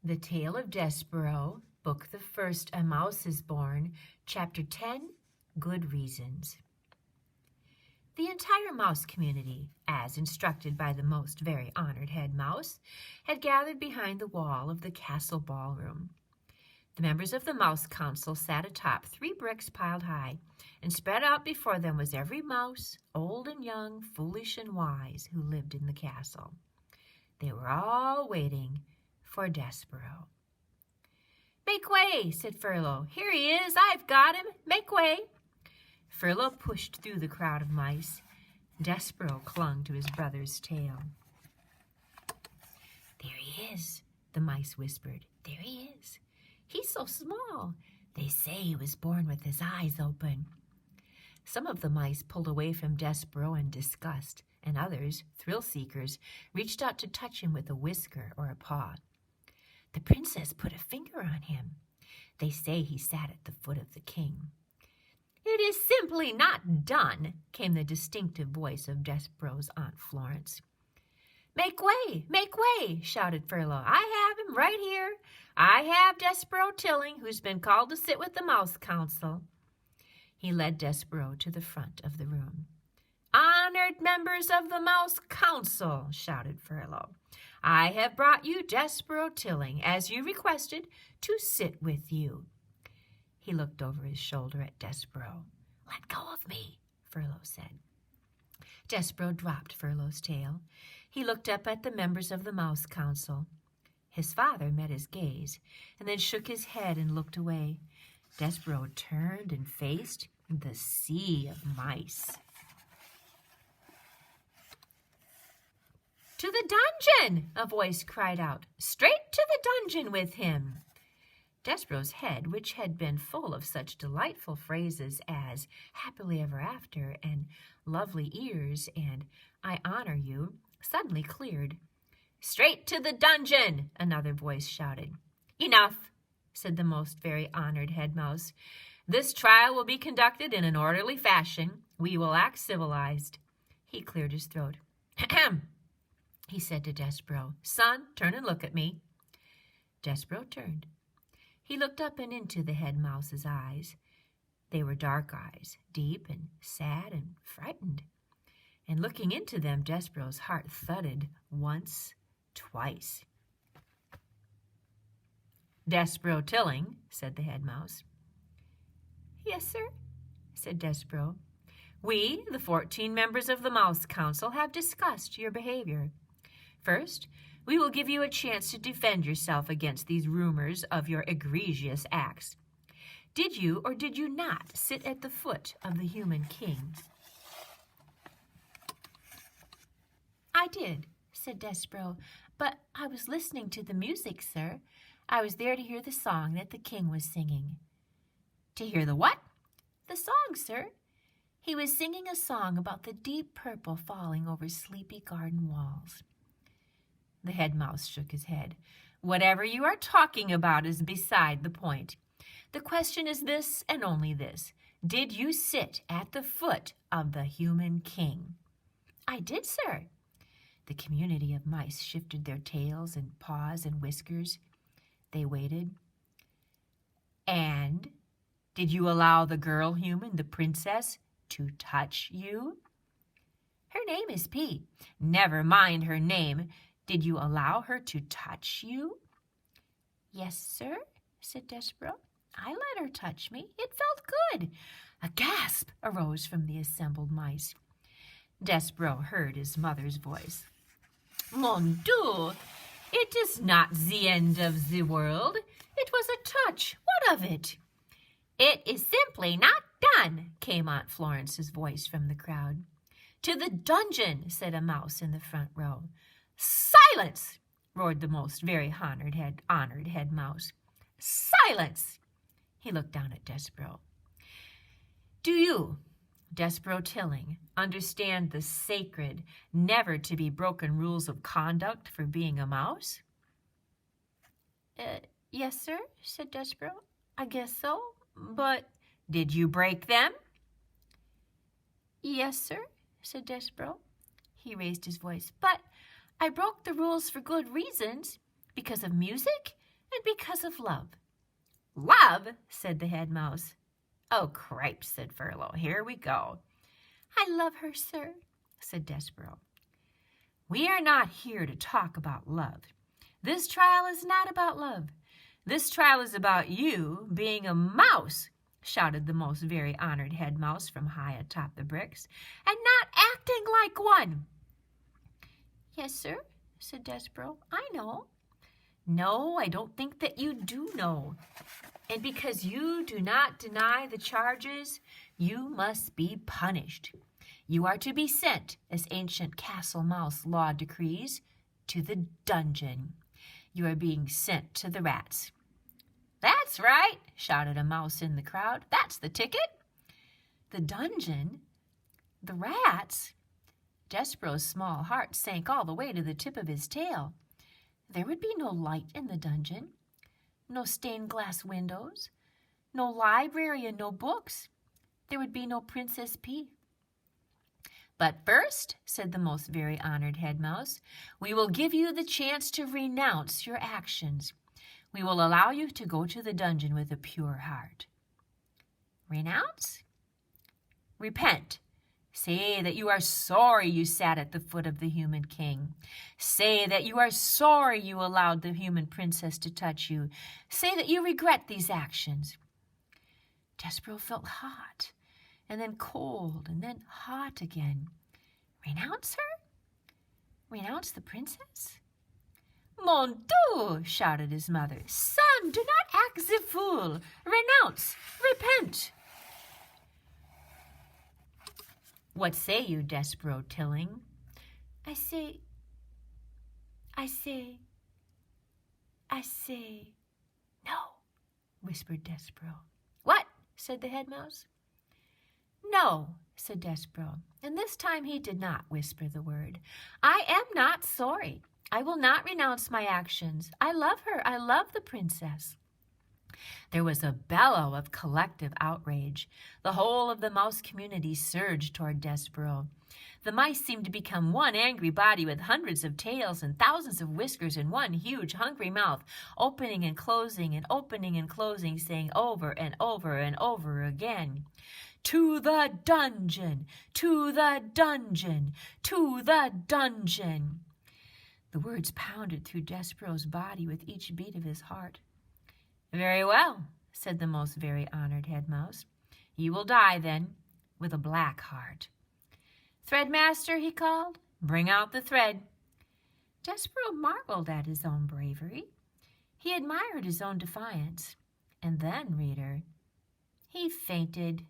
The Tale of Despereaux, Book the First, A Mouse is Born, Chapter 10, Good Reasons. The entire mouse community, as instructed by the most very honored head mouse, had gathered behind the wall of the castle ballroom. The members of the Mouse Council sat atop 3 bricks piled high, and spread out before them was every mouse, old and young, foolish and wise, who lived in the castle. They were all waiting for Despereaux. "Make way," said Furlough. "Here he is. I've got him. Make way." Furlough pushed through the crowd of mice. Despereaux clung to his brother's tail. "There he is," the mice whispered. "There he is. He's so small. They say he was born with his eyes open." Some of the mice pulled away from Despereaux in disgust, and others, thrill-seekers, reached out to touch him with a whisker or a paw. The princess put a finger on him. They say he sat at the foot of the king. "It is simply not done," came the distinctive voice of Despereaux's Aunt Florence. "Make way," shouted Furlough. "I have him right here. I have Despereaux Tilling, who's been called to sit with the Mouse Council." He led Despereaux to the front of the room. "Honored members of the Mouse Council," shouted Furlough, "I have brought you Despereaux Tilling, as you requested, to sit with you." He looked over his shoulder at Despereaux. "Let go of me," Furlough said. Despereaux dropped Furlough's tail. He looked up at the members of the Mouse Council. His father met his gaze, and then shook his head and looked away. Despereaux turned and faced the sea of mice. "To the dungeon!" a voice cried out. "Straight to the dungeon with him!" Despereaux's head, which had been full of such delightful phrases as "happily ever after" and "lovely ears" and "I honor you," suddenly cleared. "Straight to the dungeon!" another voice shouted. "Enough," said the most very honored head mouse. "This trial will be conducted in an orderly fashion. We will act civilized." He cleared his throat. "Ahem," he said to Despereaux. "Son, turn and look at me." Despereaux turned. He looked up and into the head mouse's eyes. They were dark eyes, deep and sad and frightened. And looking into them, Despereaux's heart thudded once, twice. "Despereaux Tilling," said the head mouse. "Yes, sir," said Despereaux. "We, the 14 members of the Mouse Council, have discussed your behavior. First, we will give you a chance to defend yourself against these rumors of your egregious acts. Did you or did you not sit at the foot of the human king?" "I did," said Despereaux, "but I was listening to the music, sir. I was there to hear the song that the king was singing." "To hear the what?" "The song, sir. He was singing a song about the deep purple falling over sleepy garden walls." The head mouse shook his head. "Whatever you are talking about is beside the point. The question is this and only this. Did you sit at the foot of the human king?" "I did, sir." The community of mice shifted their tails and paws and whiskers. They waited. "And did you allow the girl human, the princess, to touch you?" "Her name is Pete." "Never mind her name. Did you allow her to touch you?" "Yes, sir," said Despereaux. "I let her touch me. It felt good." A gasp arose from the assembled mice. Despereaux heard his mother's voice. "Mon Dieu, it is not the end of the world. It was a touch. What of it?" "It is simply not done," came Aunt Florence's voice from the crowd. "To the dungeon," said a mouse in the front row. "Silence!" roared the most very honored head mouse. "Silence!" He looked down at Despereaux. "Do you, Despereaux Tilling, understand the sacred, never-to-be-broken rules of conduct for being a mouse?" "Yes, sir," said Despereaux. "I guess so, but—" "Did you break them?" "Yes, sir," said Despereaux. He raised his voice. "But I broke the rules for good reasons. Because of music? and because of love. Love, said the head mouse. Oh, cripes, said Furlough. Here we go. I love her, sir, said Despereaux. We are not here to talk about love. This trial is not about love. This trial is about you being a mouse, shouted the most very honored head mouse from high atop the bricks, and not acting like one. Yes, sir, said Despereaux. I know. No, I don't think that you do know. And because you do not deny the charges, you must be punished. You are to be sent, as ancient castle mouse law decrees, to the dungeon. You are being sent to the rats. That's right, shouted a mouse in the crowd. That's the ticket. The dungeon? The rats? Despereaux's small heart sank all the way to the tip of his tail. There would be no light in the dungeon, no stained glass windows, no library and no books. There would be no Princess P. But first, said the most very honored head mouse, we will give you the chance to renounce your actions. We will allow you to go to the dungeon with a pure heart. Renounce? Repent. Say that you are sorry you sat at the foot of the human king. Say that you are sorry you allowed the human princess to touch you. Say that you regret these actions. Despereaux felt hot, and then cold, and then hot again. Renounce her? Renounce the princess? Mon Dieu, shouted his mother. Son, do not act the fool. Renounce, repent. What say you, Despereaux Tilling? I say, no, whispered Despereaux. What? Said the head mouse. No, said Despereaux, and this time he did not whisper the word. I am not sorry. I will not renounce my actions. I love her. I love the princess. There was a bellow of collective outrage. The whole of the mouse community surged toward Despereaux. The mice seemed to become one angry body with hundreds of tails and thousands of whiskers and one huge hungry mouth, opening and closing and opening and closing, saying over and over and over again, "To the dungeon! To the dungeon! To the dungeon!" The words pounded through Despereaux's body with each beat of his heart. Very well, said the most very honored head mouse. You will die, then, with a black heart. Threadmaster, he called, bring out the thread. Despereaux marveled at his own bravery. He admired his own defiance. And then, reader, he fainted